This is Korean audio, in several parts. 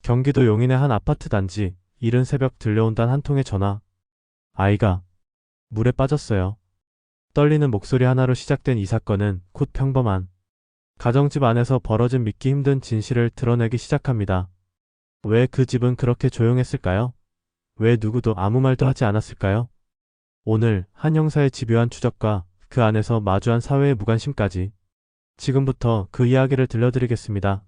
경기도 용인의 한 아파트 단지, 이른 새벽 들려온단 한 통의 전화. 아이가 물에 빠졌어요. 떨리는 목소리 하나로 시작된 이 사건은 곧 평범한 가정집 안에서 벌어진 믿기 힘든 진실을 드러내기 시작합니다. 왜 그 집은 그렇게 조용했을까요? 왜 누구도 아무 말도 하지 않았을까요? 오늘 한 형사의 집요한 추적과 그 안에서 마주한 사회의 무관심까지 지금부터 그 이야기를 들려드리겠습니다.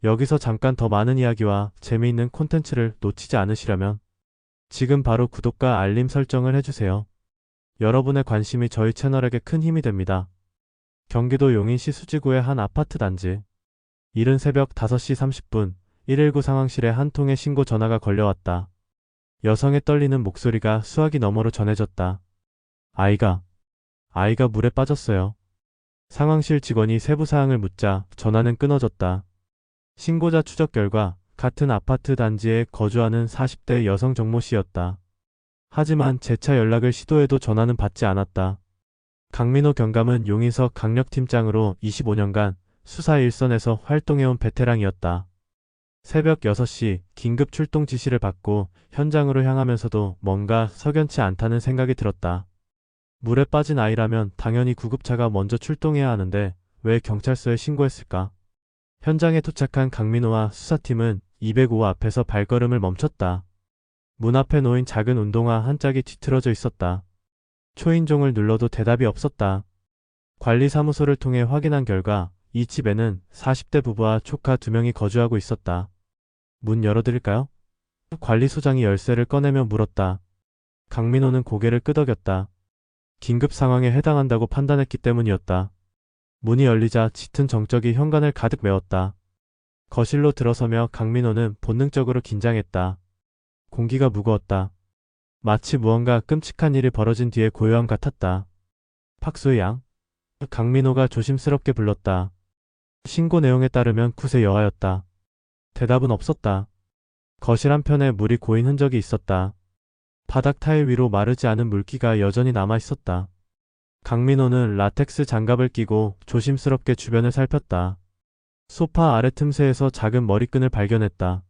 여기서 잠깐 더 많은 이야기와 재미있는 콘텐츠를 놓치지 않으시려면 지금 바로 구독과 알림 설정을 해주세요. 여러분의 관심이 저희 채널에게 큰 힘이 됩니다. 경기도 용인시 수지구의 한 아파트 단지. 이른 새벽 5시 30분 119 상황실에 한 통의 신고 전화가 걸려왔다. 여성의 떨리는 목소리가 수화기 너머로 전해졌다. 아이가 물에 빠졌어요. 상황실 직원이 세부 사항을 묻자 전화는 끊어졌다. 신고자 추적 결과 같은 아파트 단지에 거주하는 40대 여성 정모 씨였다. 하지만 재차 연락을 시도해도 전화는 받지 않았다. 강민호 경감은 용인서 강력팀장으로 25년간 수사 일선에서 활동해온 베테랑이었다. 새벽 6시 긴급 출동 지시를 받고 현장으로 향하면서도 뭔가 석연치 않다는 생각이 들었다. 물에 빠진 아이라면 당연히 구급차가 먼저 출동해야 하는데 왜 경찰서에 신고했을까? 현장에 도착한 강민호와 수사팀은 205 앞에서 발걸음을 멈췄다. 문 앞에 놓인 작은 운동화 한 짝이 뒤틀어져 있었다. 초인종을 눌러도 대답이 없었다. 관리사무소를 통해 확인한 결과 이 집에는 40대 부부와 조카 2명이 거주하고 있었다. 문 열어드릴까요? 관리소장이 열쇠를 꺼내며 물었다. 강민호는 고개를 끄덕였다. 긴급 상황에 해당한다고 판단했기 때문이었다. 문이 열리자 짙은 정적이 현관을 가득 메웠다. 거실로 들어서며 강민호는 본능적으로 긴장했다. 공기가 무거웠다. 마치 무언가 끔찍한 일이 벌어진 뒤의 고요함 같았다. 박소희 양? 강민호가 조심스럽게 불렀다. 신고 내용에 따르면 9세 여아였다. 대답은 없었다. 거실 한편에 물이 고인 흔적이 있었다. 바닥 타일 위로 마르지 않은 물기가 여전히 남아있었다. 강민호는 라텍스 장갑을 끼고 조심스럽게 주변을 살폈다. 소파 아래 틈새에서 작은 머리끈을 발견했다.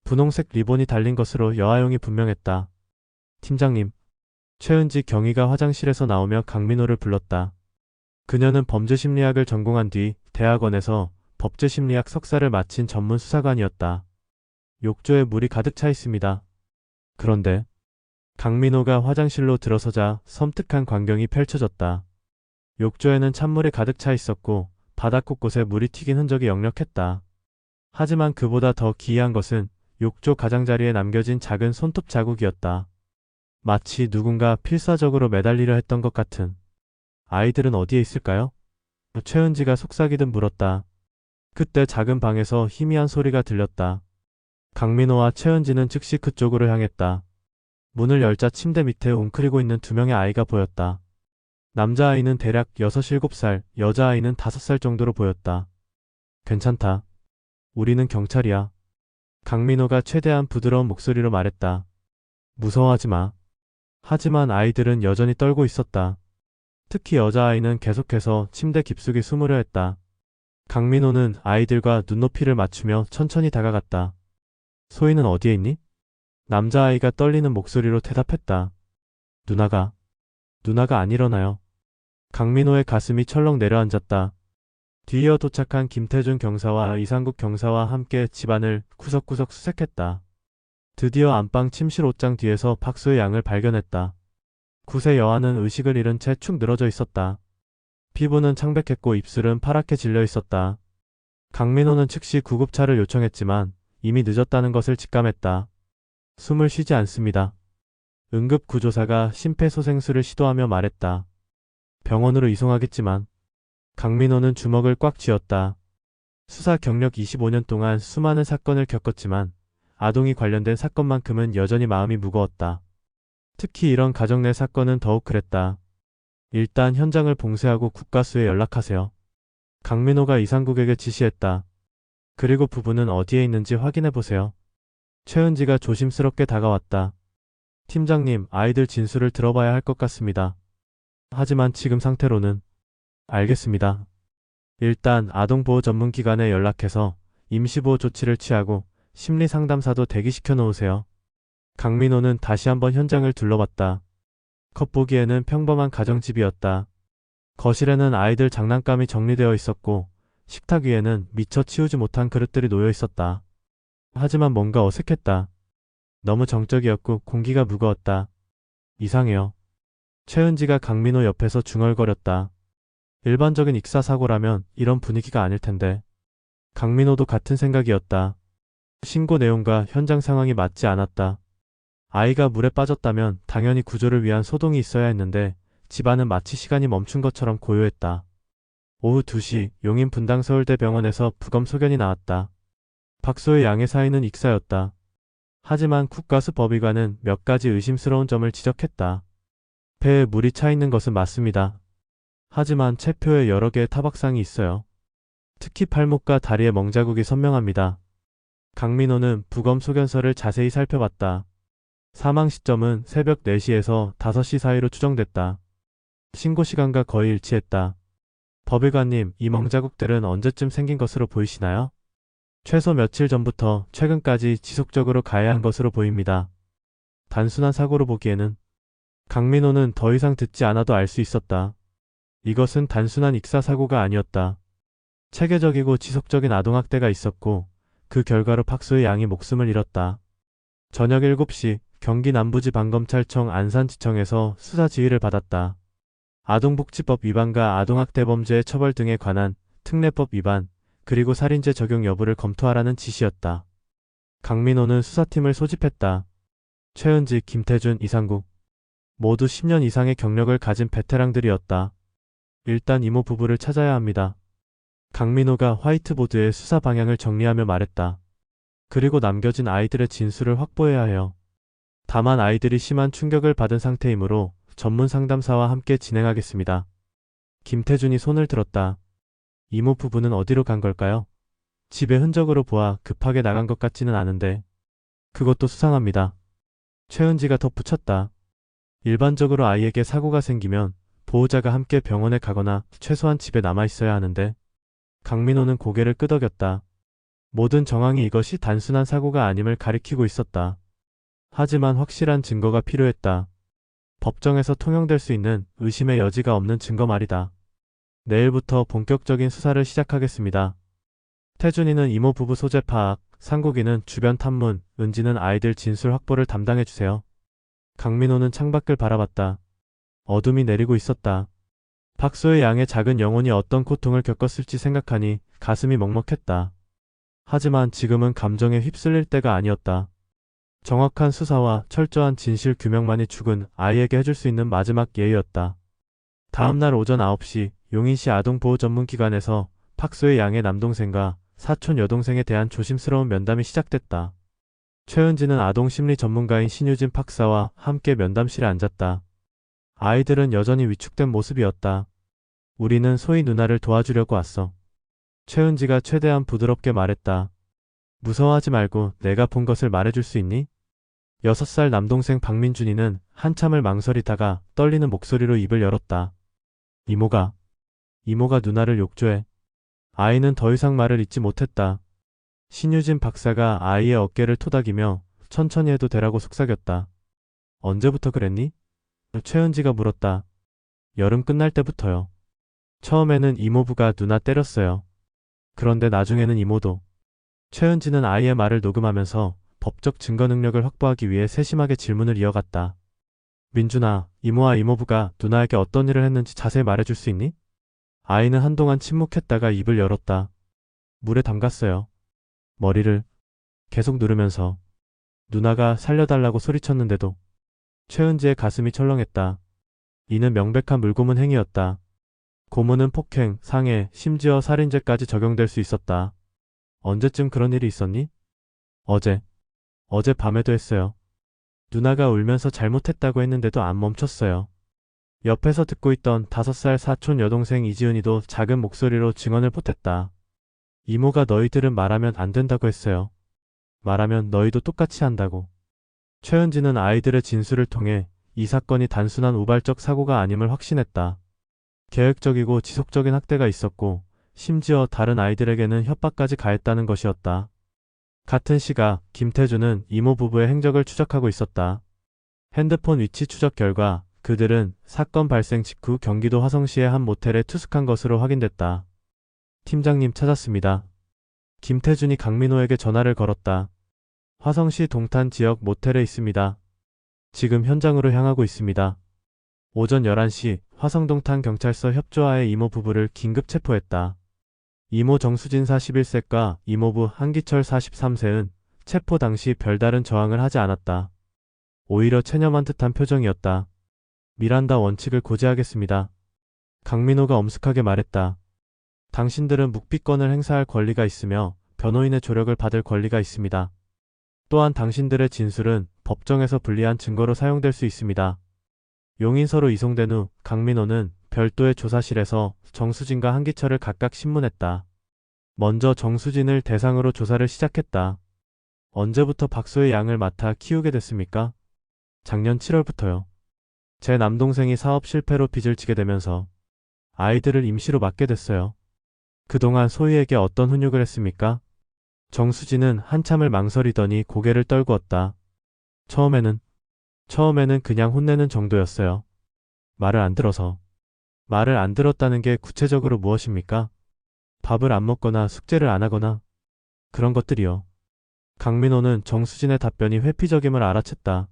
분홍색 리본이 달린 것으로 여아용이 분명했다. 팀장님. 최은지 경위가 화장실에서 나오며 강민호를 불렀다. 그녀는 범죄심리학을 전공한 뒤 대학원에서 법제심리학 석사를 마친 전문 수사관이었다. 욕조에 물이 가득 차 있습니다. 그런데 강민호가 화장실로 들어서자 섬뜩한 광경이 펼쳐졌다. 욕조에는 찬물이 가득 차 있었고 바닥 곳곳에 물이 튀긴 흔적이 역력했다. 하지만 그보다 더 기이한 것은 욕조 가장자리에 남겨진 작은 손톱 자국이었다. 마치 누군가 필사적으로 매달리려 했던 것 같은. 아이들은 어디에 있을까요? 최은지가 속삭이듯 물었다. 그때 작은 방에서 희미한 소리가 들렸다. 강민호와 최은지는 즉시 그쪽으로 향했다. 문을 열자 침대 밑에 웅크리고 있는 2명의 아이가 보였다. 남자아이는 대략 6, 7살, 여자아이는 5살 정도로 보였다. 괜찮다. 우리는 경찰이야. 강민호가 최대한 부드러운 목소리로 말했다. 무서워하지 마. 하지만 아이들은 여전히 떨고 있었다. 특히 여자아이는 계속해서 침대 깊숙이 숨으려 했다. 강민호는 아이들과 눈높이를 맞추며 천천히 다가갔다. 소희는 어디에 있니? 남자아이가 떨리는 목소리로 대답했다. 누나가 안 일어나요. 강민호의 가슴이 철렁 내려앉았다. 뒤이어 도착한 김태준 경사와 이상국 경사와 함께 집안을 구석구석 수색했다. 드디어 안방 침실 옷장 뒤에서 박소의 양을 발견했다. 9세 여아는 의식을 잃은 채 축 늘어져 있었다. 피부는 창백했고 입술은 파랗게 질려 있었다. 강민호는 즉시 구급차를 요청했지만 이미 늦었다는 것을 직감했다. 숨을 쉬지 않습니다. 응급구조사가 심폐소생술을 시도하며 말했다. 병원으로 이송하겠지만. 강민호는 주먹을 꽉 쥐었다. 수사 경력 25년 동안 수많은 사건을 겪었지만 아동이 관련된 사건만큼은 여전히 마음이 무거웠다. 특히 이런 가정 내 사건은 더욱 그랬다. 일단 현장을 봉쇄하고 국가수에 연락하세요. 강민호가 이상국에게 지시했다. 그리고 부부는 어디에 있는지 확인해보세요. 최은지가 조심스럽게 다가왔다. 팀장님, 아이들 진술을 들어봐야 할 것 같습니다. 하지만 지금 상태로는. 알겠습니다. 일단 아동보호 전문기관에 연락해서 임시보호 조치를 취하고 심리상담사도 대기시켜 놓으세요. 강민호는 다시 한번 현장을 둘러봤다. 겉보기에는 평범한 가정집이었다. 거실에는 아이들 장난감이 정리되어 있었고 식탁 위에는 미처 치우지 못한 그릇들이 놓여 있었다. 하지만 뭔가 어색했다. 너무 정적이었고 공기가 무거웠다. 이상해요. 최은지가 강민호 옆에서 중얼거렸다. 일반적인 익사사고라면 이런 분위기가 아닐 텐데. 강민호도 같은 생각이었다. 신고 내용과 현장 상황이 맞지 않았다. 아이가 물에 빠졌다면 당연히 구조를 위한 소동이 있어야 했는데 집안은 마치 시간이 멈춘 것처럼 고요했다. 오후 2시 용인 분당서울대병원에서 부검 소견이 나왔다. 박소의 양의 사인은 익사였다. 하지만 국가수법위관은 몇 가지 의심스러운 점을 지적했다. 배에 물이 차 있는 것은 맞습니다. 하지만 체표에 여러 개의 타박상이 있어요. 특히 팔목과 다리의 멍자국이 선명합니다. 강민호는 부검 소견서를 자세히 살펴봤다. 사망 시점은 새벽 4시에서 5시 사이로 추정됐다. 신고 시간과 거의 일치했다. 법의관님, 이 멍자국들은 언제쯤 생긴 것으로 보이시나요? 최소 며칠 전부터 최근까지 지속적으로 가해한 것으로 보입니다. 단순한 사고로 보기에는 강민호는 더 이상 듣지 않아도 알 수 있었다. 이것은 단순한 익사사고가 아니었다. 체계적이고 지속적인 아동학대가 있었고 그 결과로 박소의 양이 목숨을 잃었다. 저녁 7시 경기 남부지방검찰청 안산지청에서 수사 지휘를 받았다. 아동복지법 위반과 아동학대 범죄의 처벌 등에 관한 특례법 위반, 그리고 살인죄 적용 여부를 검토하라는 지시였다. 강민호는 수사팀을 소집했다. 최은지, 김태준, 이상국. 모두 10년 이상의 경력을 가진 베테랑들이었다. 일단 이모 부부를 찾아야 합니다. 강민호가 화이트보드에 수사 방향을 정리하며 말했다. 그리고 남겨진 아이들의 진술을 확보해야 해요. 다만 아이들이 심한 충격을 받은 상태이므로 전문 상담사와 함께 진행하겠습니다. 김태준이 손을 들었다. 이모 부부는 어디로 간 걸까요? 집의 흔적으로 보아 급하게 나간 것 같지는 않은데. 그것도 수상합니다. 최은지가 덧붙였다. 일반적으로 아이에게 사고가 생기면 보호자가 함께 병원에 가거나 최소한 집에 남아 있어야 하는데. 강민호는 고개를 끄덕였다. 모든 정황이 이것이 단순한 사고가 아님을 가리키고 있었다. 하지만 확실한 증거가 필요했다. 법정에서 통용될 수 있는 의심의 여지가 없는 증거 말이다. 내일부터 본격적인 수사를 시작하겠습니다. 태준이는 이모 부부 소재 파악, 상국이는 주변 탐문, 은지는 아이들 진술 확보를 담당해주세요. 강민호는 창밖을 바라봤다. 어둠이 내리고 있었다. 박소의 양의 작은 영혼이 어떤 고통을 겪었을지 생각하니 가슴이 먹먹했다. 하지만 지금은 감정에 휩쓸릴 때가 아니었다. 정확한 수사와 철저한 진실 규명만이 죽은 아이에게 해줄 수 있는 마지막 예의였다. 다음날 오전 9시 용인시 아동보호전문기관에서 박소의 양의 남동생과 사촌 여동생에 대한 조심스러운 면담이 시작됐다. 최은지는 아동심리 전문가인 신유진 박사와 함께 면담실에 앉았다. 아이들은 여전히 위축된 모습이었다. 우리는 소희 누나를 도와주려고 왔어. 최은지가 최대한 부드럽게 말했다. 무서워하지 말고 내가 본 것을 말해줄 수 있니? 6살 남동생 박민준이는 한참을 망설이다가 떨리는 목소리로 입을 열었다. 이모가 누나를 욕조해. 아이는 더 이상 말을 잇지 못했다. 신유진 박사가 아이의 어깨를 토닥이며 천천히 해도 되라고 속삭였다. 언제부터 그랬니? 최은지가 물었다. 여름 끝날 때부터요. 처음에는 이모부가 누나 때렸어요. 그런데 나중에는 이모도. 최은지는 아이의 말을 녹음하면서 법적 증거 능력을 확보하기 위해 세심하게 질문을 이어갔다. 민준아, 이모와 이모부가 누나에게 어떤 일을 했는지 자세히 말해줄 수 있니? 아이는 한동안 침묵했다가 입을 열었다. 물에 담갔어요. 머리를 계속 누르면서. 누나가 살려달라고 소리쳤는데도. 최은지의 가슴이 철렁했다. 이는 명백한 물고문 행위였다. 고문은 폭행, 상해, 심지어 살인죄까지 적용될 수 있었다. 언제쯤 그런 일이 있었니? 어제 밤에도 했어요. 누나가 울면서 잘못했다고 했는데도 안 멈췄어요. 옆에서 듣고 있던 5살 사촌 여동생 이지은이도 작은 목소리로 증언을 보탰다. 이모가 너희들은 말하면 안 된다고 했어요. 말하면 너희도 똑같이 한다고. 최은지는 아이들의 진술을 통해 이 사건이 단순한 우발적 사고가 아님을 확신했다. 계획적이고 지속적인 학대가 있었고 심지어 다른 아이들에게는 협박까지 가했다는 것이었다. 같은 시각 김태준은 이모 부부의 행적을 추적하고 있었다. 핸드폰 위치 추적 결과 그들은 사건 발생 직후 경기도 화성시의 한 모텔에 투숙한 것으로 확인됐다. 팀장님 찾았습니다. 김태준이 강민호에게 전화를 걸었다. 화성시 동탄 지역 모텔에 있습니다. 지금 현장으로 향하고 있습니다. 오전 11시 화성동탄 경찰서 협조하에 이모 부부를 긴급 체포했다. 이모 정수진 41세과 이모부 한기철 43세는 체포 당시 별다른 저항을 하지 않았다. 오히려 체념한 듯한 표정이었다. 미란다 원칙을 고지하겠습니다. 강민호가 엄숙하게 말했다. 당신들은 묵비권을 행사할 권리가 있으며 변호인의 조력을 받을 권리가 있습니다. 또한 당신들의 진술은 법정에서 불리한 증거로 사용될 수 있습니다. 용인서로 이송된 후 강민호는 별도의 조사실에서 정수진과 한기철을 각각 신문했다. 먼저 정수진을 대상으로 조사를 시작했다. 언제부터 박소의 양을 맡아 키우게 됐습니까? 작년 7월부터요. 제 남동생이 사업 실패로 빚을 지게 되면서 아이들을 임시로 맡게 됐어요. 그동안 소희에게 어떤 훈육을 했습니까? 정수진은 한참을 망설이더니 고개를 떨구었다. 처음에는 그냥 혼내는 정도였어요. 말을 안 들어서. 말을 안 들었다는 게 구체적으로 무엇입니까? 밥을 안 먹거나 숙제를 안 하거나 그런 것들이요. 강민호는 정수진의 답변이 회피적임을 알아챘다.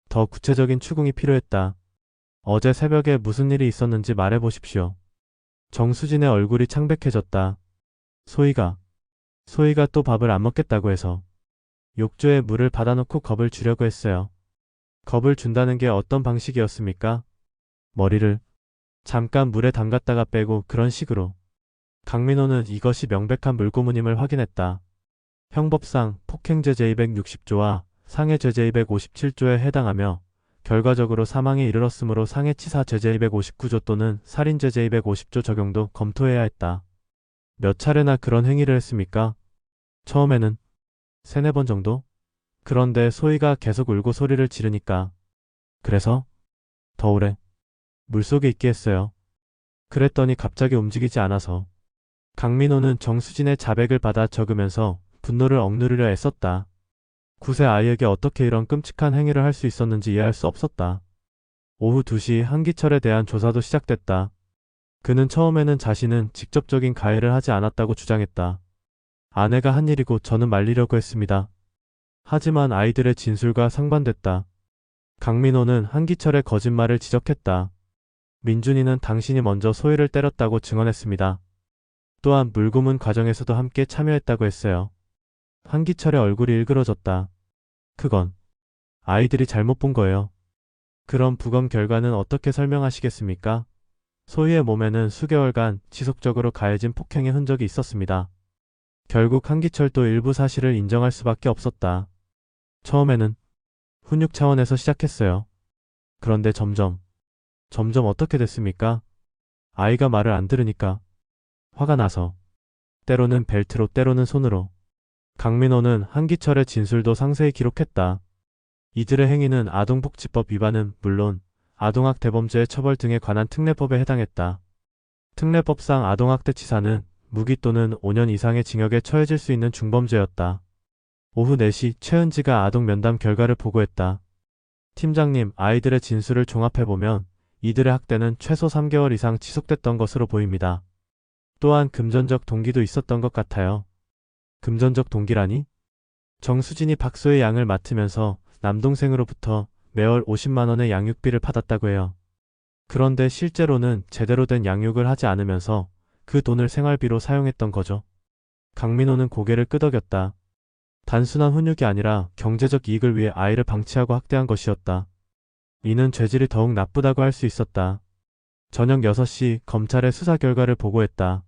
더 구체적인 추궁이 필요했다. 어제 새벽에 무슨 일이 있었는지 말해보십시오. 정수진의 얼굴이 창백해졌다. 소희가 또 밥을 안 먹겠다고 해서 욕조에 물을 받아놓고 겁을 주려고 했어요. 겁을 준다는 게 어떤 방식이었습니까? 머리를 잠깐 물에 담갔다가 빼고 그런 식으로. 강민호는 이것이 명백한 물고문임을 확인했다. 형법상 폭행죄 제260조와 상해죄 제257조에 해당하며 결과적으로 사망에 이르렀으므로 상해치사죄 제259조 또는 살인죄 제250조 적용도 검토해야 했다. 몇 차례나 그런 행위를 했습니까? 처음에는 3-4번 정도? 그런데 소희가 계속 울고 소리를 지르니까. 그래서 더 오래 물속에 있게 했어요. 그랬더니 갑자기 움직이지 않아서. 강민호는 정수진의 자백을 받아 적으면서 분노를 억누르려 애썼다. 9세 아이에게 어떻게 이런 끔찍한 행위를 할 수 있었는지 이해할 수 없었다. 오후 2시 한기철에 대한 조사도 시작됐다. 그는 처음에는 자신은 직접적인 가해를 하지 않았다고 주장했다. 아내가 한 일이고 저는 말리려고 했습니다. 하지만 아이들의 진술과 상반됐다. 강민호는 한기철의 거짓말을 지적했다. 민준이는 당신이 먼저 소희를 때렸다고 증언했습니다. 또한 물고문 과정에서도 함께 참여했다고 했어요. 한기철의 얼굴이 일그러졌다. 그건 아이들이 잘못 본 거예요. 그럼 부검 결과는 어떻게 설명하시겠습니까? 소희의 몸에는 수개월간 지속적으로 가해진 폭행의 흔적이 있었습니다. 결국 한기철도 일부 사실을 인정할 수밖에 없었다. 처음에는 훈육 차원에서 시작했어요. 그런데 점점 어떻게 됐습니까? 아이가 말을 안 들으니까 화가 나서 때로는 벨트로 때로는 손으로. 강민호는 한기철의 진술도 상세히 기록했다. 이들의 행위는 아동복지법 위반은 물론 아동학 대범죄의 처벌 등에 관한 특례법에 해당했다. 특례법상 아동학대치사는 무기 또는 5년 이상의 징역에 처해질 수 있는 중범죄였다. 오후 4시 최은지가 아동 면담 결과를 보고했다. 팀장님, 아이들의 진술을 종합해보면 이들의 학대는 최소 3개월 이상 지속됐던 것으로 보입니다. 또한 금전적 동기도 있었던 것 같아요. 금전적 동기라니? 정수진이 박소의 양을 맡으면서 남동생으로부터 매월 50만 원의 양육비를 받았다고 해요. 그런데 실제로는 제대로 된 양육을 하지 않으면서 그 돈을 생활비로 사용했던 거죠. 강민호는 고개를 끄덕였다. 단순한 훈육이 아니라 경제적 이익을 위해 아이를 방치하고 학대한 것이었다. 이는 죄질이 더욱 나쁘다고 할 수 있었다. 저녁 6시 검찰의 수사 결과를 보고했다.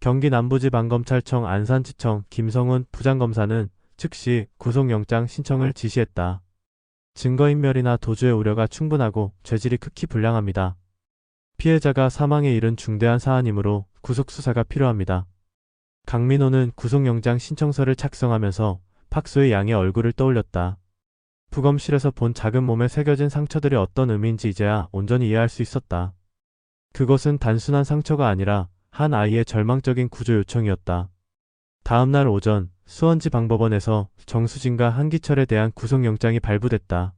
경기 남부지방검찰청 안산지청 김성훈 부장검사는 즉시 구속영장 신청을 지시했다. 증거인멸이나 도주의 우려가 충분하고 죄질이 극히 불량합니다. 피해자가 사망에 이른 중대한 사안이므로 구속수사가 필요합니다. 강민호는 구속영장 신청서를 작성하면서 박소의 양의 얼굴을 떠올렸다. 부검실에서 본 작은 몸에 새겨진 상처들이 어떤 의미인지 이제야 온전히 이해할 수 있었다. 그것은 단순한 상처가 아니라 한 아이의 절망적인 구조 요청이었다. 다음날 오전 수원지방법원에서 정수진과 한기철에 대한 구속영장이 발부됐다.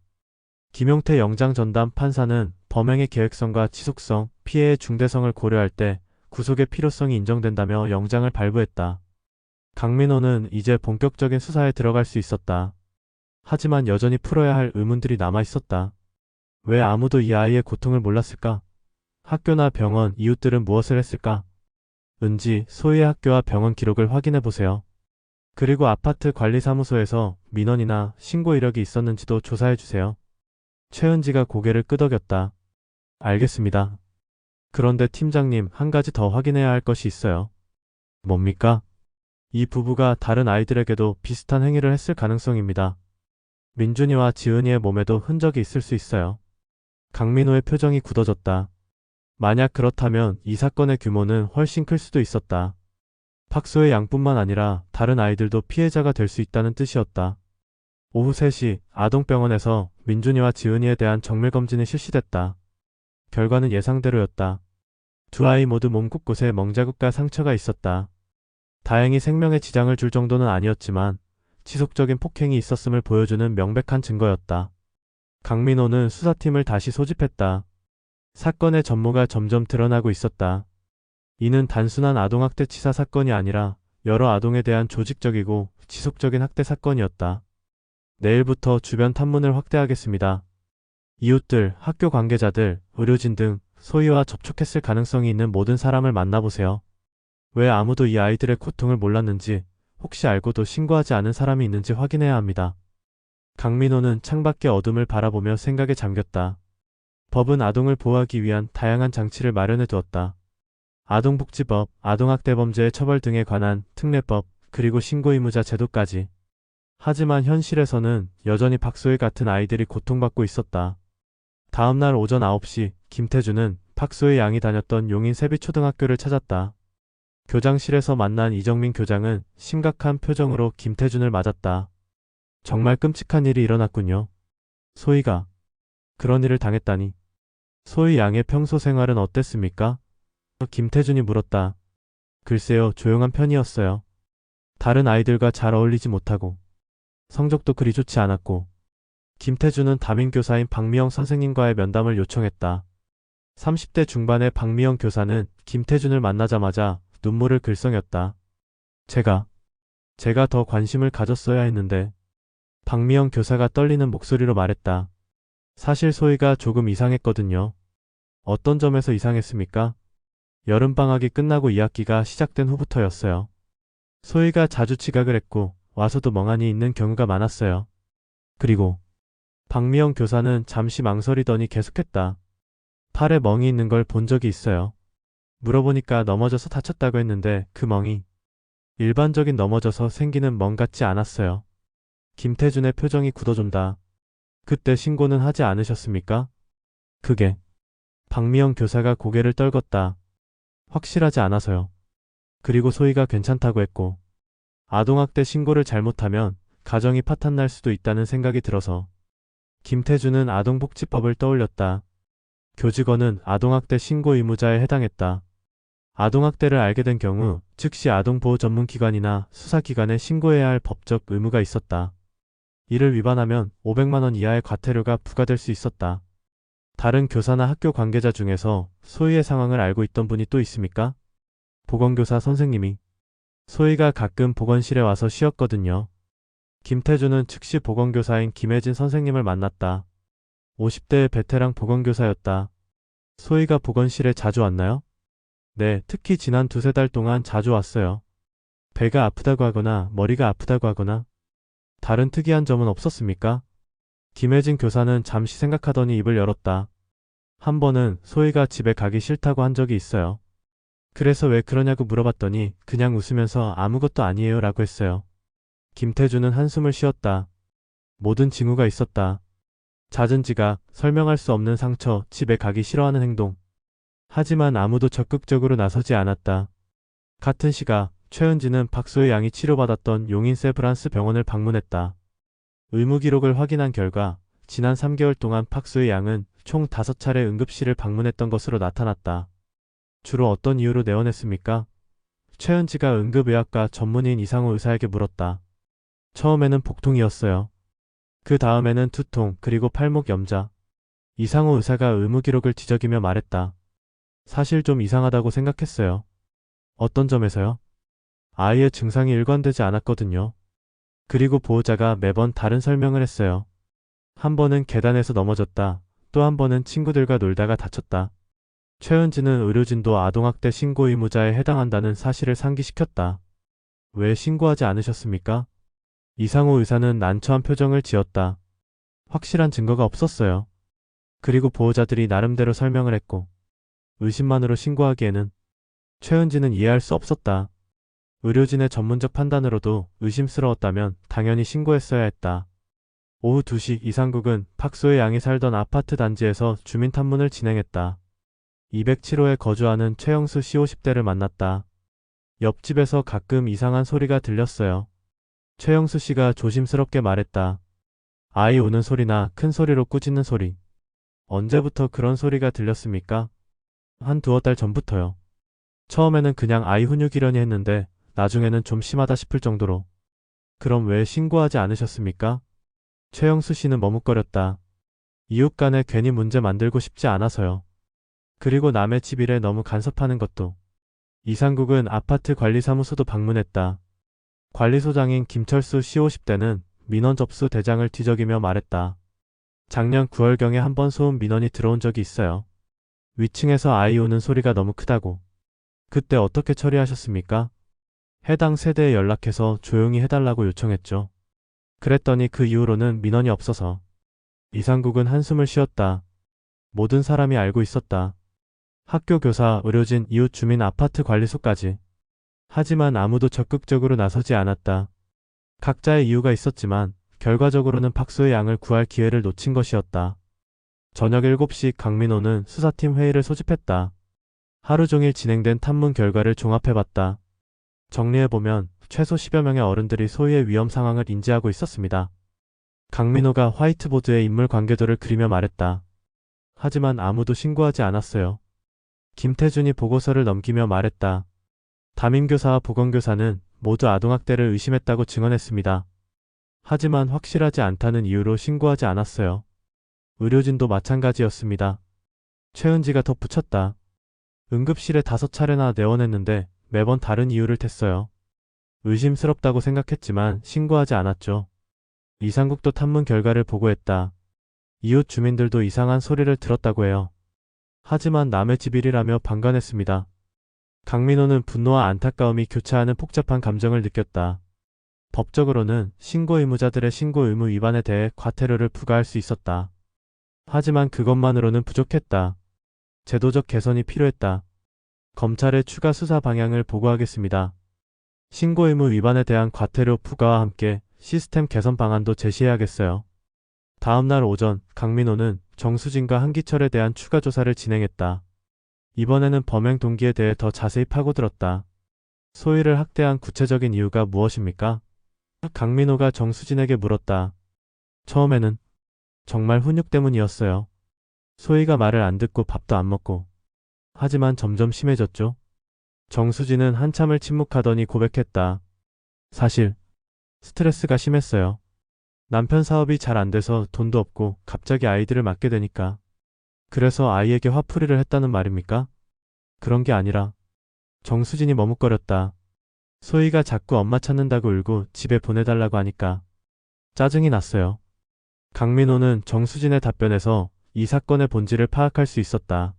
김용태 영장 전담 판사는 범행의 계획성과 지속성, 피해의 중대성을 고려할 때 구속의 필요성이 인정된다며 영장을 발부했다. 강민호는 이제 본격적인 수사에 들어갈 수 있었다. 하지만 여전히 풀어야 할 의문들이 남아 있었다. 왜 아무도 이 아이의 고통을 몰랐을까? 학교나 병원, 이웃들은 무엇을 했을까? 은지, 소희의 학교와 병원 기록을 확인해 보세요. 그리고 아파트 관리사무소에서 민원이나 신고 이력이 있었는지도 조사해 주세요. 최은지가 고개를 끄덕였다. 알겠습니다. 그런데 팀장님, 한 가지 더 확인해야 할 것이 있어요. 뭡니까? 이 부부가 다른 아이들에게도 비슷한 행위를 했을 가능성입니다. 민준이와 지은이의 몸에도 흔적이 있을 수 있어요. 강민호의 표정이 굳어졌다. 만약 그렇다면 이 사건의 규모는 훨씬 클 수도 있었다. 박소의 양뿐만 아니라 다른 아이들도 피해자가 될 수 있다는 뜻이었다. 오후 3시 아동병원에서 민준이와 지은이에 대한 정밀검진이 실시됐다. 결과는 예상대로였다. 두 아이 모두 몸 곳곳에 멍자국과 상처가 있었다. 다행히 생명에 지장을 줄 정도는 아니었지만 지속적인 폭행이 있었음을 보여주는 명백한 증거였다. 강민호는 수사팀을 다시 소집했다. 사건의 전모가 점점 드러나고 있었다. 이는 단순한 아동학대 치사 사건이 아니라 여러 아동에 대한 조직적이고 지속적인 학대 사건이었다. 내일부터 주변 탐문을 확대하겠습니다. 이웃들, 학교 관계자들, 의료진 등 소희와 접촉했을 가능성이 있는 모든 사람을 만나보세요. 왜 아무도 이 아이들의 고통을 몰랐는지, 혹시 알고도 신고하지 않은 사람이 있는지 확인해야 합니다. 강민호는 창밖의 어둠을 바라보며 생각에 잠겼다. 법은 아동을 보호하기 위한 다양한 장치를 마련해 두었다. 아동복지법, 아동학대범죄의 처벌 등에 관한 특례법, 그리고 신고의무자 제도까지. 하지만 현실에서는 여전히 박소희 같은 아이들이 고통받고 있었다. 다음날 오전 9시 김태준은 박소희 양이 다녔던 용인 세비초등학교를 찾았다. 교장실에서 만난 이정민 교장은 심각한 표정으로 김태준을 맞았다. 정말 끔찍한 일이 일어났군요. 소희가 그런 일을 당했다니. 소희 양의 평소 생활은 어땠습니까? 김태준이 물었다. 글쎄요, 조용한 편이었어요. 다른 아이들과 잘 어울리지 못하고 성적도 그리 좋지 않았고. 김태준은 담임교사인 박미영 선생님과의 면담을 요청했다. 30대 중반의 박미영 교사는 김태준을 만나자마자 눈물을 글썽였다. 제가 더 관심을 가졌어야 했는데. 박미영 교사가 떨리는 목소리로 말했다. 사실 소희가 조금 이상했거든요. 어떤 점에서 이상했습니까? 여름방학이 끝나고 2학기가 시작된 후부터였어요. 소희가 자주 지각을 했고 와서도 멍하니 있는 경우가 많았어요. 그리고 박미영 교사는 잠시 망설이더니 계속했다. 팔에 멍이 있는 걸 본 적이 있어요. 물어보니까 넘어져서 다쳤다고 했는데 그 멍이 일반적인 넘어져서 생기는 멍 같지 않았어요. 김태준의 표정이 굳어진다. 그때 신고는 하지 않으셨습니까? 그게 박미영 교사가 고개를 떨궜다. 확실하지 않아서요. 그리고 소희가 괜찮다고 했고 아동학대 신고를 잘못하면 가정이 파탄날 수도 있다는 생각이 들어서. 김태준은 아동복지법을 떠올렸다. 교직원은 아동학대 신고 의무자에 해당했다. 아동학대를 알게 된 경우 즉시 아동보호 전문기관이나 수사기관에 신고해야 할 법적 의무가 있었다. 이를 위반하면 500만 원 이하의 과태료가 부과될 수 있었다. 다른 교사나 학교 관계자 중에서 소희의 상황을 알고 있던 분이 또 있습니까? 보건교사 선생님이. 소희가 가끔 보건실에 와서 쉬었거든요. 김태준은 즉시 보건교사인 김혜진 선생님을 만났다. 50대의 베테랑 보건교사였다. 소희가 보건실에 자주 왔나요? 네, 특히 지난 2-3달 동안 자주 왔어요. 배가 아프다고 하거나 머리가 아프다고 하거나. 다른 특이한 점은 없었습니까? 김혜진 교사는 잠시 생각하더니 입을 열었다. 한 번은 소희가 집에 가기 싫다고 한 적이 있어요. 그래서 왜 그러냐고 물어봤더니 그냥 웃으면서 아무것도 아니에요 라고 했어요. 김태준은 한숨을 쉬었다. 모든 징후가 있었다. 잦은 지각, 설명할 수 없는 상처, 집에 가기 싫어하는 행동. 하지만 아무도 적극적으로 나서지 않았다. 같은 시각 최은지는 박소희 양이 치료받았던 용인 세브란스 병원을 방문했다. 의무 기록을 확인한 결과 지난 3개월 동안 박소희 양은 총 5차례 응급실을 방문했던 것으로 나타났다. 주로 어떤 이유로 내원했습니까? 최은지가 응급의학과 전문의인 이상호 의사에게 물었다. 처음에는 복통이었어요. 그 다음에는 두통, 그리고 팔목 염자. 이상호 의사가 의무 기록을 뒤적이며 말했다. 사실 좀 이상하다고 생각했어요. 어떤 점에서요? 아이의 증상이 일관되지 않았거든요. 그리고 보호자가 매번 다른 설명을 했어요. 한 번은 계단에서 넘어졌다. 또 한 번은 친구들과 놀다가 다쳤다. 최은지는 의료진도 아동학대 신고 의무자에 해당한다는 사실을 상기시켰다. 왜 신고하지 않으셨습니까? 이상호 의사는 난처한 표정을 지었다. 확실한 증거가 없었어요. 그리고 보호자들이 나름대로 설명을 했고, 의심만으로 신고하기에는 최은지는 이해할 수 없었다. 의료진의 전문적 판단으로도 의심스러웠다면 당연히 신고했어야 했다. 오후 2시 이상국은 박소의 양이 살던 아파트 단지에서 주민 탐문을 진행했다. 207호에 거주하는 최영수 씨 50대를 만났다. 옆집에서 가끔 이상한 소리가 들렸어요. 최영수 씨가 조심스럽게 말했다. 아이 우는 소리나 큰 소리로 꾸짖는 소리. 언제부터 그런 소리가 들렸습니까? 한 두어 달 전부터요. 처음에는 그냥 아이 훈육이려니 했는데 나중에는 좀 심하다 싶을 정도로. 그럼 왜 신고하지 않으셨습니까? 최영수 씨는 머뭇거렸다. 이웃 간에 괜히 문제 만들고 싶지 않아서요. 그리고 남의 집 일에 너무 간섭하는 것도. 이상국은 아파트 관리사무소도 방문했다. 관리소장인 김철수 씨 50대는 민원 접수 대장을 뒤적이며 말했다. 작년 9월경에 한 번 소음 민원이 들어온 적이 있어요. 위층에서 아이 우는 소리가 너무 크다고. 그때 어떻게 처리하셨습니까? 해당 세대에 연락해서 조용히 해달라고 요청했죠. 그랬더니 그 이후로는 민원이 없어서. 이상국은 한숨을 쉬었다. 모든 사람이 알고 있었다. 학교 교사, 의료진, 이웃 주민, 아파트 관리소까지. 하지만 아무도 적극적으로 나서지 않았다. 각자의 이유가 있었지만 결과적으로는 박소의 양을 구할 기회를 놓친 것이었다. 저녁 7시 강민호는 수사팀 회의를 소집했다. 하루 종일 진행된 탐문 결과를 종합해봤다. 정리해보면 최소 10여 명의 어른들이 소유의 위험 상황을 인지하고 있었습니다. 강민호가 화이트보드에 인물 관계도를 그리며 말했다. 하지만 아무도 신고하지 않았어요. 김태준이 보고서를 넘기며 말했다. 담임교사와 보건교사는 모두 아동학대를 의심했다고 증언했습니다. 하지만 확실하지 않다는 이유로 신고하지 않았어요. 의료진도 마찬가지였습니다. 최은지가 덧붙였다. 응급실에 5차례나 내원했는데 매번 다른 이유를 댔어요. 의심스럽다고 생각했지만 신고하지 않았죠. 이상국도 탐문 결과를 보고했다. 이웃 주민들도 이상한 소리를 들었다고 해요. 하지만 남의 집 일이라며 방관했습니다. 강민호는 분노와 안타까움이 교차하는 복잡한 감정을 느꼈다. 법적으로는 신고 의무자들의 신고 의무 위반에 대해 과태료를 부과할 수 있었다. 하지만 그것만으로는 부족했다. 제도적 개선이 필요했다. 검찰의 추가 수사 방향을 보고하겠습니다. 신고 의무 위반에 대한 과태료 부과와 함께 시스템 개선 방안도 제시해야겠어요. 다음날 오전 강민호는 정수진과 한기철에 대한 추가 조사를 진행했다. 이번에는 범행 동기에 대해 더 자세히 파고들었다. 소희를 학대한 구체적인 이유가 무엇입니까? 강민호가 정수진에게 물었다. 처음에는 정말 훈육 때문이었어요. 소희가 말을 안 듣고 밥도 안 먹고. 하지만 점점 심해졌죠. 정수진은 한참을 침묵하더니 고백했다. 사실 스트레스가 심했어요. 남편 사업이 잘 안 돼서 돈도 없고 갑자기 아이들을 맡게 되니까. 그래서 아이에게 화풀이를 했다는 말입니까? 그런 게 아니라. 정수진이 머뭇거렸다. 소희가 자꾸 엄마 찾는다고 울고 집에 보내달라고 하니까 짜증이 났어요. 강민호는 정수진의 답변에서 이 사건의 본질을 파악할 수 있었다.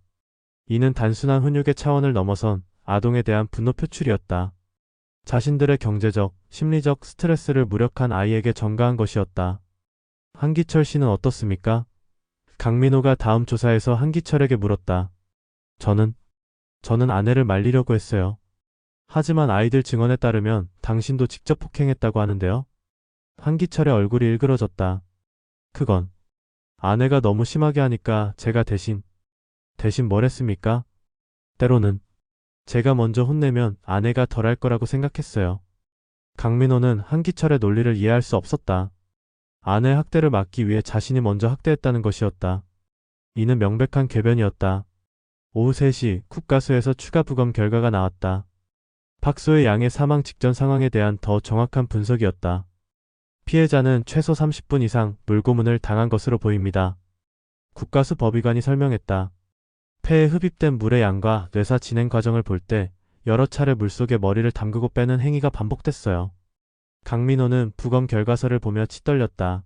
이는 단순한 훈육의 차원을 넘어선 아동에 대한 분노 표출이었다. 자신들의 경제적, 심리적 스트레스를 무력한 아이에게 전가한 것이었다. 한기철 씨는 어떻습니까? 강민호가 다음 조사에서 한기철에게 물었다. 저는 아내를 말리려고 했어요. 하지만 아이들 증언에 따르면 당신도 직접 폭행했다고 하는데요. 한기철의 얼굴이 일그러졌다. 그건 아내가 너무 심하게 하니까 제가 대신 뭘 했습니까? 때로는 제가 먼저 혼내면 아내가 덜할 거라고 생각했어요. 강민호는 한기철의 논리를 이해할 수 없었다. 아내 학대를 막기 위해 자신이 먼저 학대했다는 것이었다. 이는 명백한 궤변이었다. 오후 3시 국가수에서 추가 부검 결과가 나왔다. 박소의 양의 사망 직전 상황에 대한 더 정확한 분석이었다. 피해자는 최소 30분 이상 물고문을 당한 것으로 보입니다. 국가수 법의관이 설명했다. 폐에 흡입된 물의 양과 뇌사 진행 과정을 볼 때 여러 차례 물속에 머리를 담그고 빼는 행위가 반복됐어요. 강민호는 부검 결과서를 보며 치떨렸다.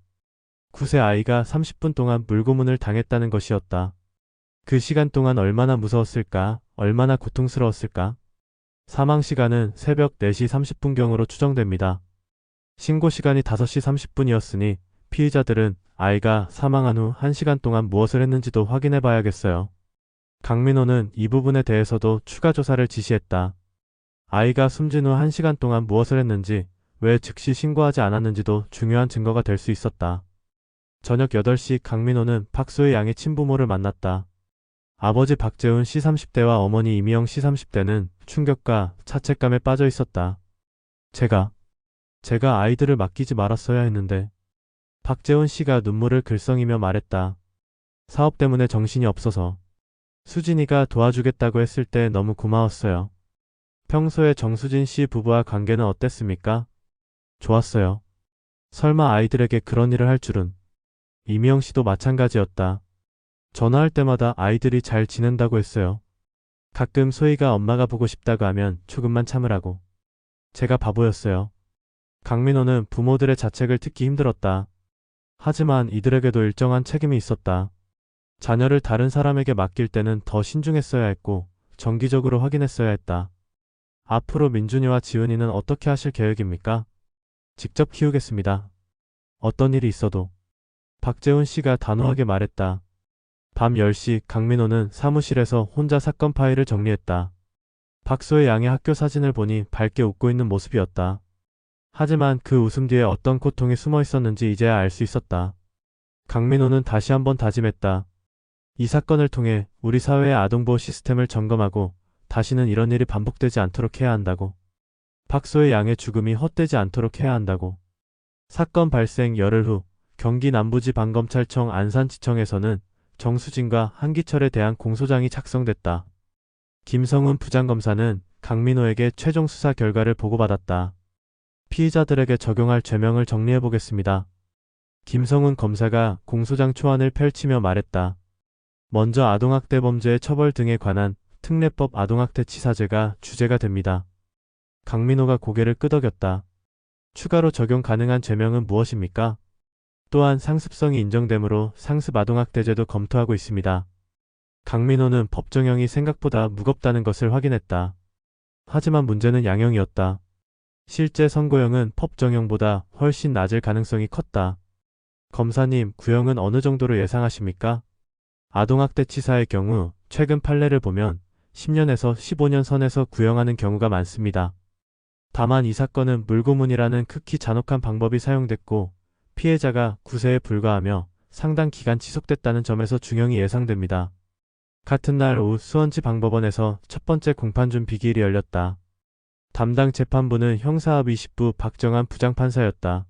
9세 아이가 30분 동안 물고문을 당했다는 것이었다. 그 시간 동안 얼마나 무서웠을까, 얼마나 고통스러웠을까? 사망 시간은 새벽 4시 30분경으로 추정됩니다. 신고 시간이 5시 30분이었으니 피의자들은 아이가 사망한 후 1시간 동안 무엇을 했는지도 확인해 봐야겠어요. 강민호는 이 부분에 대해서도 추가 조사를 지시했다. 아이가 숨진 후 1시간 동안 무엇을 했는지, 왜 즉시 신고하지 않았는지도 중요한 증거가 될 수 있었다. 저녁 8시 강민호는 박소의 양의 친부모를 만났다. 아버지 박재훈 씨 30대와 어머니 이미영 씨 30대는 충격과 자책감에 빠져 있었다. 제가 아이들을 맡기지 말았어야 했는데. 박재훈 씨가 눈물을 글썽이며 말했다. 사업 때문에 정신이 없어서. 수진이가 도와주겠다고 했을 때 너무 고마웠어요. 평소에 정수진 씨 부부와 관계는 어땠습니까? 좋았어요. 설마 아이들에게 그런 일을 할 줄은. 이미영 씨도 마찬가지였다. 전화할 때마다 아이들이 잘 지낸다고 했어요. 가끔 소희가 엄마가 보고 싶다고 하면 조금만 참으라고. 제가 바보였어요. 강민호는 부모들의 자책을 듣기 힘들었다. 하지만 이들에게도 일정한 책임이 있었다. 자녀를 다른 사람에게 맡길 때는 더 신중했어야 했고 정기적으로 확인했어야 했다. 앞으로 민준이와 지은이는 어떻게 하실 계획입니까? 직접 키우겠습니다. 어떤 일이 있어도. 박재훈 씨가 단호하게 말했다. 밤 10시 강민호는 사무실에서 혼자 사건 파일을 정리했다. 박소의 양의 학교 사진을 보니 밝게 웃고 있는 모습이었다. 하지만 그 웃음 뒤에 어떤 고통이 숨어 있었는지 이제야 알 수 있었다. 강민호는 다시 한번 다짐했다. 이 사건을 통해 우리 사회의 아동보호 시스템을 점검하고 다시는 이런 일이 반복되지 않도록 해야 한다고. 박소의 양의 죽음이 헛되지 않도록 해야 한다고. 사건 발생 열흘 후 경기 남부지방검찰청 안산지청에서는 정수진과 한기철에 대한 공소장이 작성됐다. 김성훈 부장검사는 강민호에게 최종 수사 결과를 보고받았다. 피의자들에게 적용할 죄명을 정리해보겠습니다. 김성훈 검사가 공소장 초안을 펼치며 말했다. 먼저 아동학대 범죄의 처벌 등에 관한 특례법 아동학대치사죄가 주제가 됩니다. 강민호가 고개를 끄덕였다. 추가로 적용 가능한 죄명은 무엇입니까? 또한 상습성이 인정되므로 상습 아동학대죄도 검토하고 있습니다. 강민호는 법정형이 생각보다 무겁다는 것을 확인했다. 하지만 문제는 양형이었다. 실제 선고형은 법정형보다 훨씬 낮을 가능성이 컸다. 검사님, 구형은 어느 정도로 예상하십니까? 아동학대치사의 경우 최근 판례를 보면 10년에서 15년 선에서 구형하는 경우가 많습니다. 다만 이 사건은 물고문이라는 극히 잔혹한 방법이 사용됐고 피해자가 9세에 불과하며 상당 기간 지속됐다는 점에서 중형이 예상됩니다. 같은 날 오후 수원지방법원에서 첫 번째 공판 준비기일이 열렸다. 담당 재판부는 형사합 20부 박정한 부장판사였다.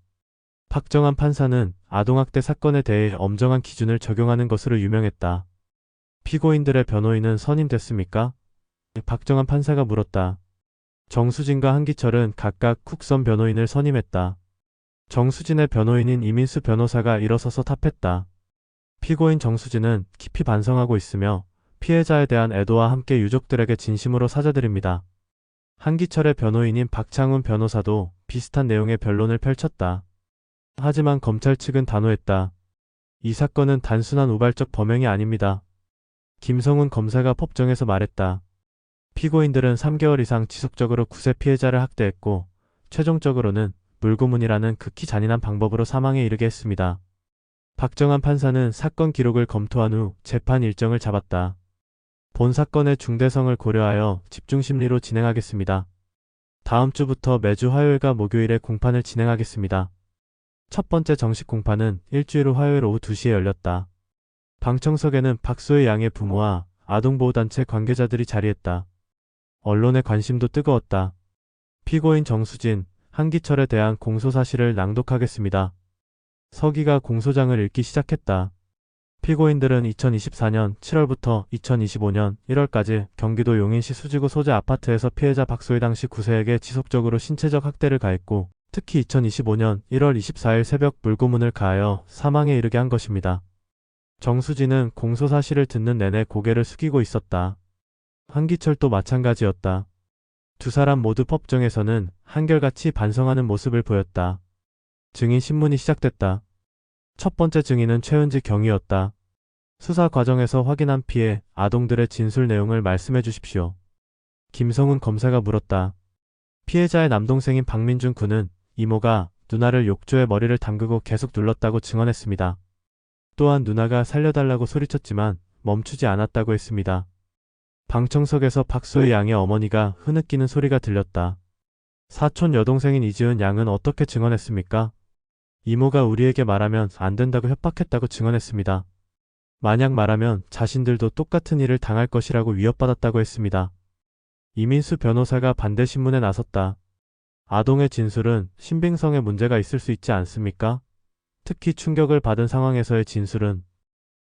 박정한 판사는 아동학대 사건에 대해 엄정한 기준을 적용하는 것으로 유명했다. 피고인들의 변호인은 선임됐습니까? 박정한 판사가 물었다. 정수진과 한기철은 각각 국선 변호인을 선임했다. 정수진의 변호인인 이민수 변호사가 일어서서 답했다. 피고인 정수진은 깊이 반성하고 있으며 피해자에 대한 애도와 함께 유족들에게 진심으로 사죄드립니다. 한기철의 변호인인 박창훈 변호사도 비슷한 내용의 변론을 펼쳤다. 하지만 검찰 측은 단호했다. 이 사건은 단순한 우발적 범행이 아닙니다. 김성훈 검사가 법정에서 말했다. 피고인들은 3개월 이상 지속적으로 9세 피해자를 학대했고 최종적으로는 물고문이라는 극히 잔인한 방법으로 사망에 이르게 했습니다. 박정한 판사는 사건 기록을 검토한 후 재판 일정을 잡았다. 본 사건의 중대성을 고려하여 집중심리로 진행하겠습니다. 다음 주부터 매주 화요일과 목요일에 공판을 진행하겠습니다. 첫 번째 정식 공판은 일주일 후 화요일 오후 2시에 열렸다. 방청석에는 박소의 양의 부모와 아동보호단체 관계자들이 자리했다. 언론의 관심도 뜨거웠다. 피고인 정수진, 한기철에 대한 공소사실을 낭독하겠습니다. 서기가 공소장을 읽기 시작했다. 피고인들은 2024년 7월부터 2025년 1월까지 경기도 용인시 수지구 소재 아파트에서 피해자 박소희 당시 9세에게 지속적으로 신체적 학대를 가했고, 특히 2025년 1월 24일 새벽 물고문을 가하여 사망에 이르게 한 것입니다. 정수진은 공소 사실을 듣는 내내 고개를 숙이고 있었다. 한기철도 마찬가지였다. 두 사람 모두 법정에서는 한결같이 반성하는 모습을 보였다. 증인 신문이 시작됐다. 첫 번째 증인은 최은지 경위였다. 수사 과정에서 확인한 피해 아동들의 진술 내용을 말씀해 주십시오. 김성훈 검사가 물었다. 피해자의 남동생인 박민준 군은 이모가 누나를 욕조에 머리를 담그고 계속 눌렀다고 증언했습니다. 또한 누나가 살려달라고 소리쳤지만 멈추지 않았다고 했습니다. 방청석에서 박소희 양의 어머니가 흐느끼는 소리가 들렸다. 사촌 여동생인 이지은 양은 어떻게 증언했습니까? 이모가 우리에게 말하면 안 된다고 협박했다고 증언했습니다. 만약 말하면 자신들도 똑같은 일을 당할 것이라고 위협받았다고 했습니다. 이민수 변호사가 반대 신문에 나섰다. 아동의 진술은 신빙성에 문제가 있을 수 있지 않습니까? 특히 충격을 받은 상황에서의 진술은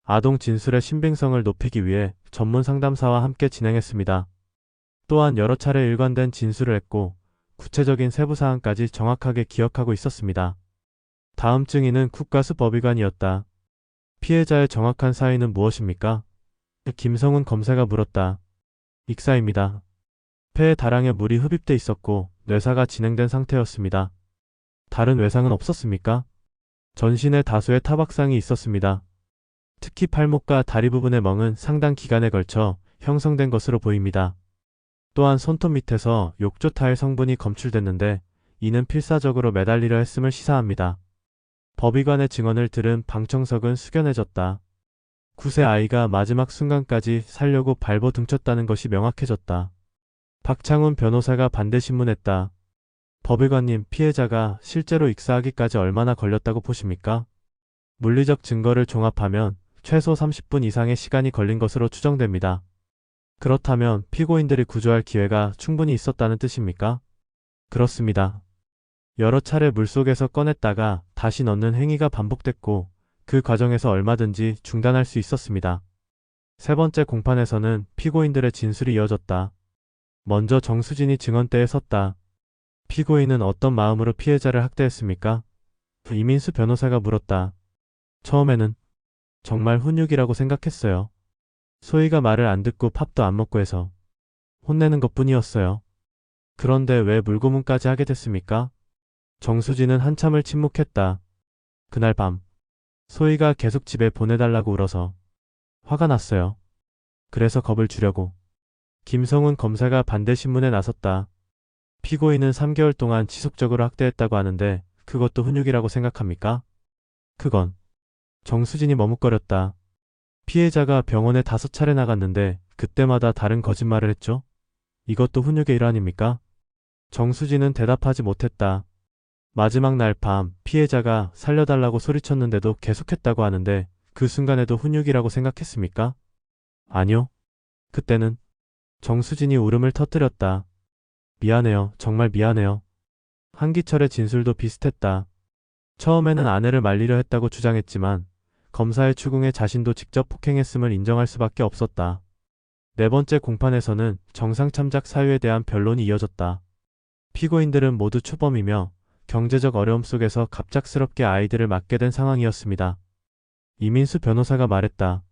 아동 진술의 신빙성을 높이기 위해 전문 상담사와 함께 진행했습니다. 또한 여러 차례 일관된 진술을 했고 구체적인 세부 사항까지 정확하게 기억하고 있었습니다. 다음 증인은 국가수 법의관이었다. 피해자의 정확한 사인은 무엇입니까? 김성훈 검사가 물었다. 익사입니다. 폐에 다량의 물이 흡입돼 있었고 뇌사가 진행된 상태였습니다. 다른 외상은 없었습니까? 전신에 다수의 타박상이 있었습니다. 특히 팔목과 다리 부분의 멍은 상당 기간에 걸쳐 형성된 것으로 보입니다. 또한 손톱 밑에서 욕조 타일 성분이 검출됐는데 이는 필사적으로 매달리려 했음을 시사합니다. 법의관의 증언을 들은 방청석은 숙연해졌다. 9세 아이가 마지막 순간까지 살려고 발버둥쳤다는 것이 명확해졌다. 박창훈 변호사가 반대 신문했다. 법의관님, 피해자가 실제로 익사하기까지 얼마나 걸렸다고 보십니까? 물리적 증거를 종합하면 최소 30분 이상의 시간이 걸린 것으로 추정됩니다. 그렇다면 피고인들이 구조할 기회가 충분히 있었다는 뜻입니까? 그렇습니다. 여러 차례 물속에서 꺼냈다가 다시 넣는 행위가 반복됐고 그 과정에서 얼마든지 중단할 수 있었습니다. 세 번째 공판에서는 피고인들의 진술이 이어졌다. 먼저 정수진이 증언대에 섰다. 피고인은 어떤 마음으로 피해자를 학대했습니까? 이민수 변호사가 물었다. 처음에는 정말 훈육이라고 생각했어요. 소희가 말을 안 듣고 밥도 안 먹고 해서 혼내는 것뿐이었어요. 그런데 왜 물고문까지 하게 됐습니까? 정수진은 한참을 침묵했다. 그날 밤 소희가 계속 집에 보내달라고 울어서 화가 났어요. 그래서 겁을 주려고. 김성훈 검사가 반대 신문에 나섰다. 피고인은 3개월 동안 지속적으로 학대했다고 하는데 그것도 훈육이라고 생각합니까? 그건. 정수진이 머뭇거렸다. 피해자가 병원에 5차례 나갔는데 그때마다 다른 거짓말을 했죠? 이것도 훈육의 일환입니까? 정수진은 대답하지 못했다. 마지막 날 밤 피해자가 살려달라고 소리쳤는데도 계속했다고 하는데 그 순간에도 훈육이라고 생각했습니까? 아니요. 그때는. 정수진이 울음을 터뜨렸다. 미안해요. 정말 미안해요. 한기철의 진술도 비슷했다. 처음에는 아내를 말리려 했다고 주장했지만 검사의 추궁에 자신도 직접 폭행했음을 인정할 수밖에 없었다. 네 번째 공판에서는 정상참작 사유에 대한 변론이 이어졌다. 피고인들은 모두 초범이며 경제적 어려움 속에서 갑작스럽게 아이들을 맡게 된 상황이었습니다. 이민수 변호사가 말했다.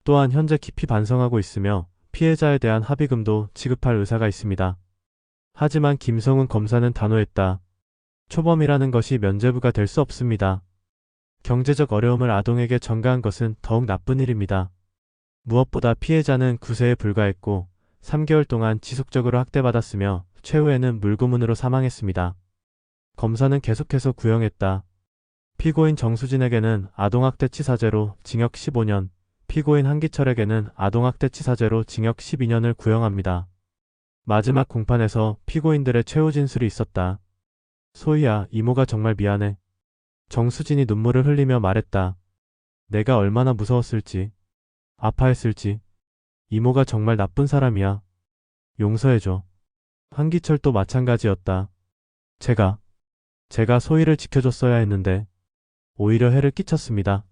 또한 현재 깊이 반성하고 있으며 피해자에 대한 합의금도 지급할 의사가 있습니다. 하지만 김성훈 검사는 단호했다. 초범이라는 것이 면죄부가 될 수 없습니다. 경제적 어려움을 아동에게 전가한 것은 더욱 나쁜 일입니다. 무엇보다 피해자는 9세에 불과했고 3개월 동안 지속적으로 학대받았으며 최후에는 물고문으로 사망했습니다. 검사는 계속해서 구형했다. 피고인 정수진에게는 아동학대치사죄로 징역 15년, 피고인 한기철에게는 아동학대치사죄로 징역 12년을 구형합니다. 마지막 공판에서 피고인들의 최후 진술이 있었다. 소희야, 이모가 정말 미안해. 정수진이 눈물을 흘리며 말했다. 내가 얼마나 무서웠을지, 아파했을지. 이모가 정말 나쁜 사람이야. 용서해줘. 한기철도 마찬가지였다. 제가 소희를 지켜줬어야 했는데 오히려 해를 끼쳤습니다.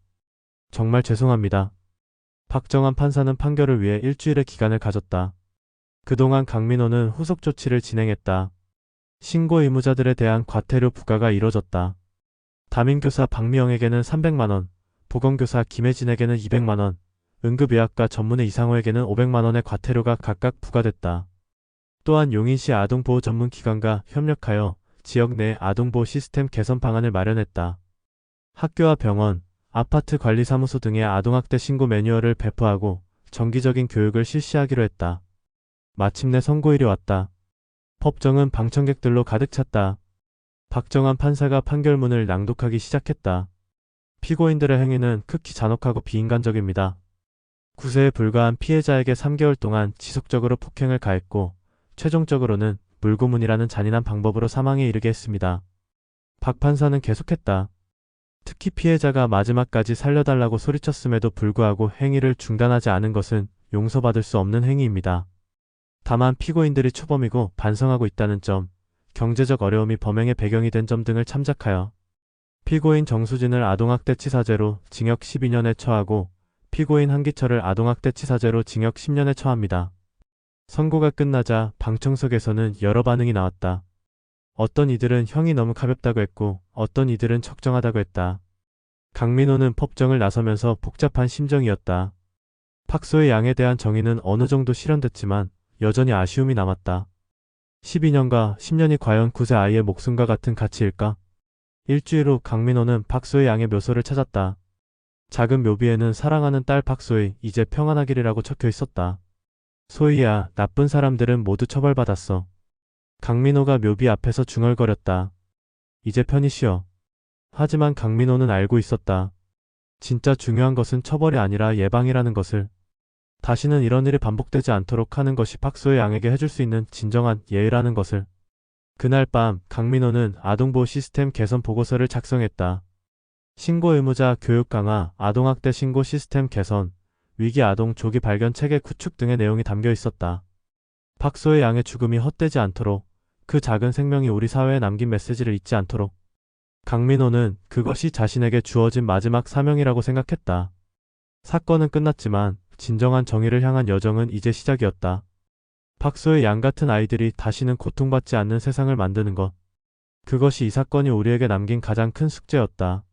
정말 죄송합니다. 박정환 판사는 판결을 위해 일주일의 기간을 가졌다. 그동안 강민호는 후속 조치를 진행했다. 신고 의무자들에 대한 과태료 부과가 이뤄졌다. 담임교사 박미영에게는 300만원, 보건교사 김혜진에게는 200만원, 응급의학과 전문의 이상호에게는 500만원의 과태료가 각각 부과됐다. 또한 용인시 아동보호 전문기관과 협력하여 지역 내 아동보호 시스템 개선 방안을 마련했다. 학교와 병원, 아파트 관리사무소 등의 아동학대 신고 매뉴얼을 배포하고 정기적인 교육을 실시하기로 했다. 마침내 선고일이 왔다. 법정은 방청객들로 가득 찼다. 박정환 판사가 판결문을 낭독하기 시작했다. 피고인들의 행위는 극히 잔혹하고 비인간적입니다. 9세에 불과한 피해자에게 3개월 동안 지속적으로 폭행을 가했고 최종적으로는 물고문이라는 잔인한 방법으로 사망에 이르게 했습니다. 박 판사는 계속했다. 특히 피해자가 마지막까지 살려달라고 소리쳤음에도 불구하고 행위를 중단하지 않은 것은 용서받을 수 없는 행위입니다. 다만 피고인들이 초범이고 반성하고 있다는 점, 경제적 어려움이 범행의 배경이 된 점 등을 참작하여 피고인 정수진을 아동학대치사죄로 징역 12년에 처하고 피고인 한기철을 아동학대치사죄로 징역 10년에 처합니다. 선고가 끝나자 방청석에서는 여러 반응이 나왔다. 어떤 이들은 형이 너무 가볍다고 했고 어떤 이들은 적정하다고 했다. 강민호는 법정을 나서면서 복잡한 심정이었다. 박소의 양에 대한 정의는 어느 정도 실현됐지만 여전히 아쉬움이 남았다. 12년과 10년이 과연 9세 아이의 목숨과 같은 가치일까? 일주일 후 강민호는 박소의 양의 묘소를 찾았다. 작은 묘비에는 사랑하는 딸 박소희 이제 평안하기리라고 적혀 있었다. 소희야, 나쁜 사람들은 모두 처벌받았어. 강민호가 묘비 앞에서 중얼거렸다. 이제 편히 쉬어. 하지만 강민호는 알고 있었다. 진짜 중요한 것은 처벌이 아니라 예방이라는 것을. 다시는 이런 일이 반복되지 않도록 하는 것이 박소의 양에게 해줄 수 있는 진정한 예의라는 것을. 그날 밤 강민호는 아동보호 시스템 개선 보고서를 작성했다. 신고 의무자 교육 강화, 아동학대 신고 시스템 개선, 위기 아동 조기 발견 체계 구축 등의 내용이 담겨 있었다. 박소의 양의 죽음이 헛되지 않도록, 그 작은 생명이 우리 사회에 남긴 메시지를 잊지 않도록. 강민호는 그것이 자신에게 주어진 마지막 사명이라고 생각했다. 사건은 끝났지만 진정한 정의를 향한 여정은 이제 시작이었다. 박소의 양 같은 아이들이 다시는 고통받지 않는 세상을 만드는 것. 그것이 이 사건이 우리에게 남긴 가장 큰 숙제였다.